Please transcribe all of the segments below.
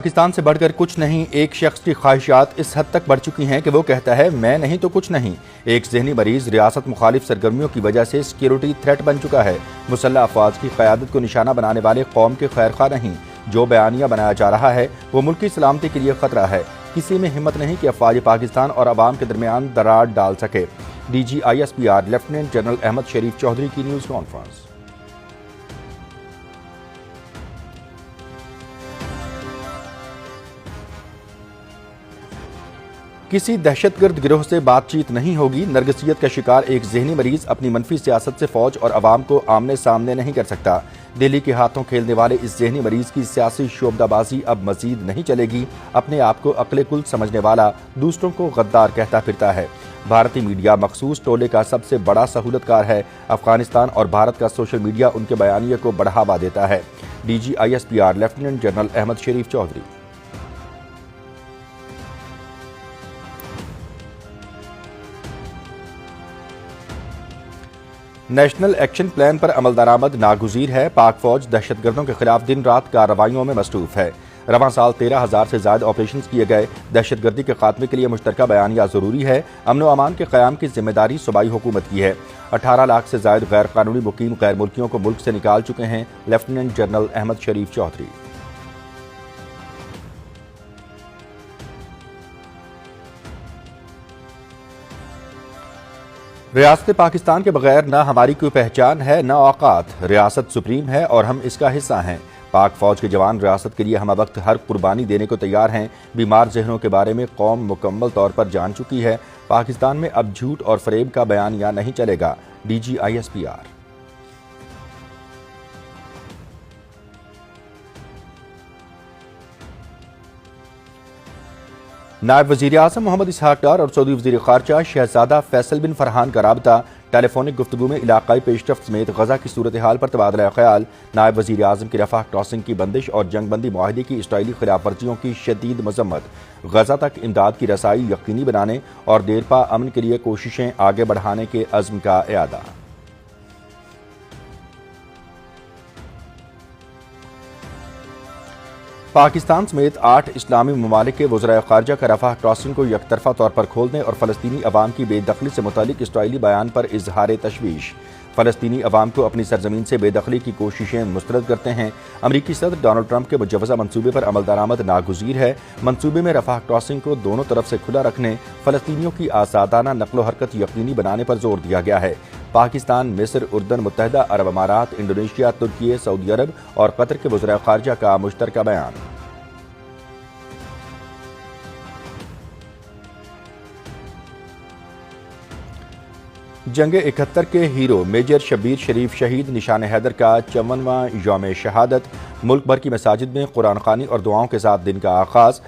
پاکستان سے بڑھ کر کچھ نہیں، ایک شخص کی خواہشات اس حد تک بڑھ چکی ہیں کہ وہ کہتا ہے میں نہیں تو کچھ نہیں۔ ایک ذہنی مریض ریاست مخالف سرگرمیوں کی وجہ سے سیکیورٹی تھریٹ بن چکا ہے۔ مسلح افواج کی قیادت کو نشانہ بنانے والے قوم کے خیر خواہ نہیں۔ جو بیانیہ بنایا جا رہا ہے وہ ملک کی سلامتی کے لیے خطرہ ہے۔ کسی میں ہمت نہیں کہ افواج پاکستان اور عوام کے درمیان دراڑ ڈال سکے۔ D G I S P R lieutenant general Ahmed Sharif Chaudhry کی نیوز کانفرنس۔ کسی دہشت گرد گروہ سے بات چیت نہیں ہوگی۔ نرگسیت کا شکار ایک ذہنی مریض اپنی منفی سیاست سے فوج اور عوام کو آمنے سامنے نہیں کر سکتا۔ دہلی کے ہاتھوں کھیلنے والے اس ذہنی مریض کی سیاسی شعبدہ بازی اب مزید نہیں چلے گی۔ اپنے آپ کو عقل کل سمجھنے والا دوسروں کو غدار کہتا پھرتا ہے۔ بھارتی میڈیا مخصوص ٹولے کا سب سے بڑا سہولت کار ہے۔ افغانستان اور بھارت کا سوشل میڈیا ان کے بیانیے کو بڑھاوا دیتا ہے۔ D G I S P R lieutenant general Ahmed Sharif Chaudhry. National action plan پر عمل درآمد ناگزیر ہے۔ پاک فوج دہشت گردوں کے خلاف دن رات کارروائیوں میں مصروف ہے۔ رواں سال 13,000 سے زائد آپریشنز کیے گئے۔ دہشت گردی کے خاتمے کے لیے مشترکہ بیانیہ ضروری ہے۔ امن و امان کے قیام کی ذمہ داری صوبائی حکومت کی ہے۔ 18 لاکھ سے زائد غیر قانونی مقیم غیر ملکیوں کو ملک سے نکال چکے ہیں لیفٹیننٹ جنرل احمد شریف چودھری۔ ریاست پاکستان کے بغیر نہ ہماری کوئی پہچان ہے نہ اوقات۔ ریاست سپریم ہے اور ہم اس کا حصہ ہیں۔ پاک فوج کے جوان ریاست کے لیے ہمہ وقت ہر قربانی دینے کو تیار ہیں۔ بیمار ذہنوں کے بارے میں قوم مکمل طور پر جان چکی ہے۔ پاکستان میں اب جھوٹ اور فریب کا بیانیہ نہیں چلے گا۔ D G I S P R. نائب وزیر اعظم محمد اسحاق ڈار اور سعودی وزیر خارجہ شہزادہ فیصل بن فرحان کا رابطہ۔ ٹیلی فونک گفتگو میں علاقائی پیش رفت سمیت غزہ کی صورتحال پر تبادلہ خیال۔ نائب وزیر اعظم کی رفح کراسنگ کی بندش اور جنگ بندی معاہدے کی اسرائیلی خلاف ورزیوں کی شدید مذمت۔ غزہ تک امداد کی رسائی یقینی بنانے اور دیرپا امن کے لیے کوششیں آگے بڑھانے کے عزم کا اعادہ۔ پاکستان سمیت 8 اسلامی ممالک کے وزرائے خارجہ کا رفح کراسنگ کو یک طرفہ طور پر کھولنے اور فلسطینی عوام کی بے دخلی سے متعلق اسرائیلی بیان پر اظہار تشویش۔ فلسطینی عوام کو اپنی سرزمین سے بے دخلی کی کوششیں مسترد کرتے ہیں۔ امریکی صدر ڈونلڈ ٹرمپ کے مجوزہ منصوبے پر عمل درآمد ناگزیر ہے۔ منصوبے میں رفح کراسنگ کو دونوں طرف سے کھلا رکھنے، فلسطینیوں کی آزادانہ نقل و حرکت یقینی بنانے پر زور دیا گیا ہے۔ پاکستان، مصر، اردن، متحدہ عرب امارات، انڈونیشیا، ترکی، سعودی عرب اور قطر کے وزرائے خارجہ کا مشترکہ بیان۔ جنگ 71 کے ہیرو میجر شبیر شریف شہید نشان حیدر کا 54واں یوم شہادت۔ ملک بھر کی مساجد میں قرآن خوانی اور دعاؤں کے ساتھ دن کا آغاز۔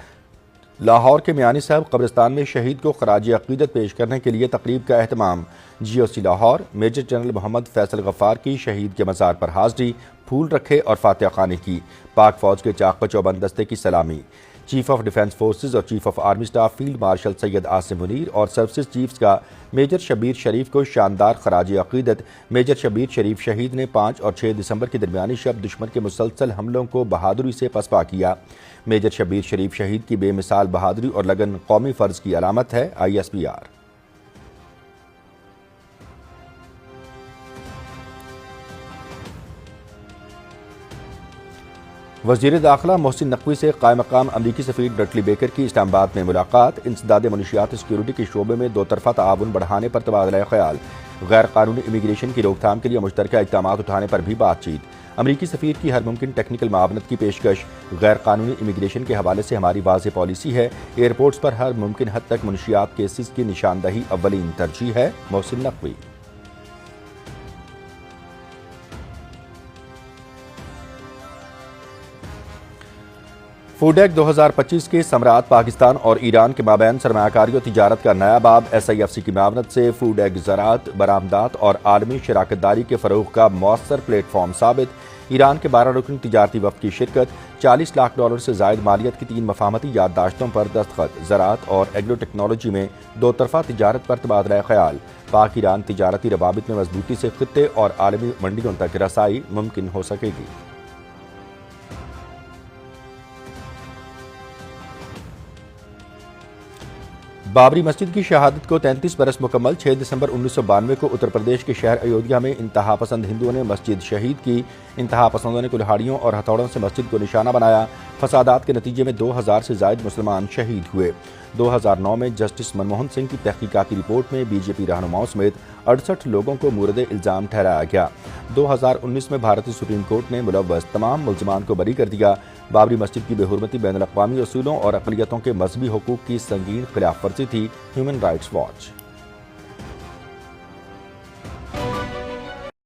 لاہور کے میانی صاحب قبرستان میں شہید کو خراج عقیدت پیش کرنے کے لیے تقریب کا اہتمام۔ جی او سی لاہور میجر جنرل محمد فیصل غفار کی شہید کے مزار پر حاضری، پھول رکھے اور فاتحہ خوانی کی۔ پاک فوج کے چاق و چوبند دستے کی سلامی۔ چیف آف ڈیفنس فورسز اور chief of army staff field marshal Syed Asim Munir اور سروسز چیفز کا میجر شبیر شریف کو شاندار خراج عقیدت۔ میجر شبیر شریف شہید نے 5 اور 6 دسمبر کی درمیانی شب دشمن کے مسلسل حملوں کو بہادری سے پسپا کیا۔ میجر شبیر شریف شہید کی بے مثال بہادری اور لگن قومی فرض کی علامت ہے۔ آئی ایس پی آر۔ وزیر داخلہ محسن نقوی سے قائم مقام امریکی سفیر ڈٹلی بیکر کی اسلام آباد میں ملاقات۔ انسداد منشیات سیکیورٹی کے شعبے میں دو طرفہ تعاون بڑھانے پر تبادلہ خیال۔ غیر قانونی امیگریشن کی روک تھام کے لیے مشترکہ اقدامات اٹھانے پر بھی بات چیت۔ امریکی سفیر کی ہر ممکن ٹیکنیکل معاونت کی پیشکش۔ غیر قانونی امیگریشن کے حوالے سے ہماری واضح پالیسی ہے۔ ایئرپورٹس پر ہر ممکن حد تک منشیات کیسز کی نشاندہی اولین ترجیح ہے۔ محسن نقوی۔ فوڈ ایک 2025 کے ثمرات پاکستان اور ایران کے مابین سرمایہ کاری و تجارت کا نیا باب۔ ایس آئی ایف سی کی معاونت سے فوڈ ایک زراعت، برآمدات اور عالمی شراکت داری کے فروغ کا مؤثر پلیٹ فارم ثابت۔ ایران کے 12 رکن تجارتی وفد کی شرکت۔ $40 لاکھ سے زائد مالیت کی 3 مفاہمتی یادداشتوں پر دستخط۔ زراعت اور ایگرو ٹیکنالوجی میں دو طرفہ تجارت پر تبادلہ خیال۔ پاک ایران تجارتی روابط میں مضبوطی سے خطے اور عالمی منڈیوں تک رسائی ممکن ہو سکے گی۔ بابری مسجد کی شہادت کو 33 برس مکمل 6 دسمبر 1992 کو اتر پردیش کے شہر ایودھیا میں انتہا پسند ہندوؤں نے مسجد شہید کی۔ انتہا پسندوں نے کلہاڑیوں اور ہتھوڑوں سے مسجد کو نشانہ بنایا۔ فسادات کے نتیجے میں 2000 سے زائد مسلمان شہید ہوئے۔ 2009 میں جسٹس منموہن سنگھ کی تحقیقاتی رپورٹ میں بی جے پی رہنماؤں سمیت 68 لوگوں کو مورد الزام ٹھہرایا گیا۔ 2019 میں بھارتی سپریم کورٹ نے ملوث تمام ملزمان کو بری کر دیا۔ بابری مسجد کی بے حرمتی بین الاقوامی اصولوں اور اقلیتوں کے مذہبی حقوق کی سنگین خلاف ورزی تھی: ہیومن رائٹس واچ۔